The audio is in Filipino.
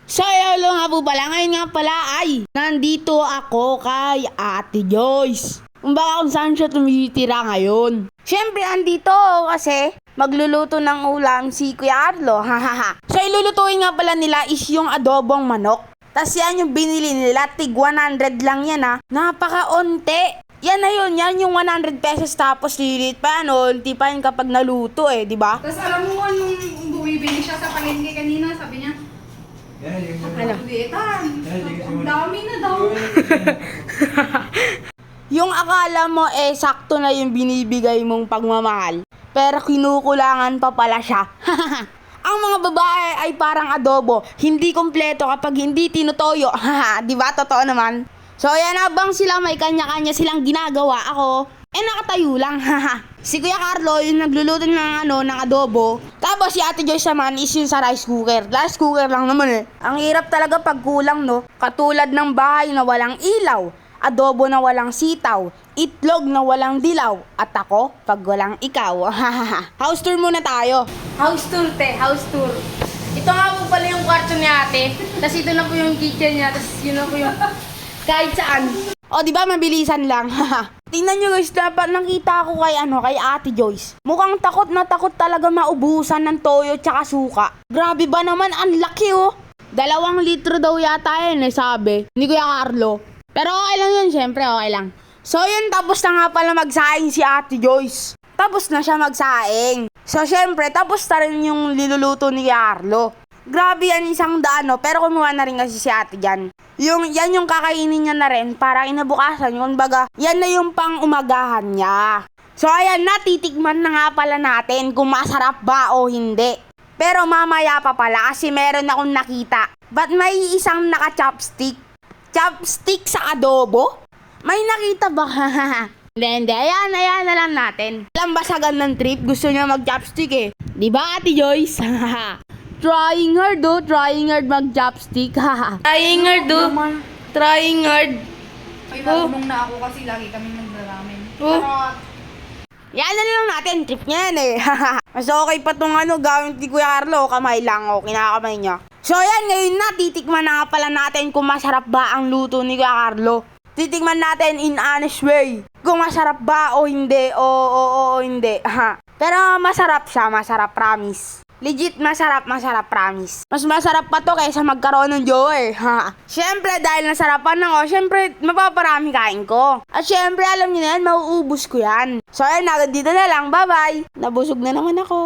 So, hello nga po pala. Ngayon nga pala ay nandito ako kay Ate Joyce. Kumbaga kung saan siya tumitira ngayon. Siyempre, andito ako kasi magluluto ng ulam si Kuya Arlo. So, ilulutuin nga pala nila is yung adobong manok. Tas yan yung binili nila. Tig 100 lang yan ha. Napaka-onte. Yan na yun. Yan yung 100 pesos tapos lilit pa. Unti pa yun kapag naluto di ba? Tapos alam mo nung bumibili siya sa palengke kanina, sabi niya, Ano? Litan, ang dami na daw. Yung akala mo sakto na yung binibigay mong pagmamahal. Pero kinukulangan pa pala siya. Ang mga babae ay parang adobo. Hindi kompleto kapag hindi tinutoyo. Di ba? Totoo naman. So yan, habang sila may kanya-kanya silang ginagawa, ako nakatayo lang. Si Kuya Carlo yung nagluluto ng adobo. Tapos si Ate Joyce naman is yung sa rice cooker. Rice cooker lang naman Ang hirap talaga pag kulang Katulad ng bahay na walang ilaw, adobo na walang sitaw, itlog na walang dilaw, at ako pag walang ikaw. House tour muna tayo. House tour, house tour. Ito nga po pala yung kwarto ni ate. Tapos ito na po yung kitchen niya. Tapos yun na po yung kahit saan. O, di ba mabilisan lang? Tingnan nyo guys, dapat nakita ko kay Ate Joyce. Mukhang takot na takot talaga maubusan ng toyo tsaka suka. Grabe ba naman, ang laki 2 litro daw yata yan sabi ni Kuya Carlo. Pero okay lang yun, syempre okay lang. So yun, tapos na nga pala magsaing si Ate Joyce. Tapos na siya magsaing. So syempre, tapos na rin yung niluluto ni Kuya Carlo. Grabe yan, 100, pero kumuha na rin kasi si ate dyan. Yan yung kakainin niya na rin para inabukasan. Yung baga, yan na yung pang umagahan niya. So ayan, natitikman na nga pala natin kung masarap ba o hindi. Pero mamaya pa pala kasi meron akong nakita. Ba't may isang naka-chopstick? Chopstick sa adobo? May nakita ba? Hindi. Ayan na lang natin. Alam basagan ng trip, gusto niya mag-chopstick Diba, Ate Joyce? Trying hard mag-chopstick. Trying hard Trying hard. Ay, marunong na ako kasi lagi kami nagraramen. Yan na lang natin, trip niya yan Mas okay pa tong gawin ni Kuya Carlo, kamay lang kinakamay niya. So yan, ngayon titikman na nga pala natin kung masarap ba ang luto ni Kuya Carlo. Titikman natin in honest way kung masarap ba o hindi, o hindi. Pero masarap siya, masarap, promise. Legit masarap, promise. Mas masarap pa to kaysa magkaroon ng jowa Siyempre, dahil nasarapan ako, siyempre, mapaparami kain ko. At siyempre, alam niyo na yan, mauubos ko yan. So, ayun, agad dito na lang. Bye-bye. Nabusog na naman ako.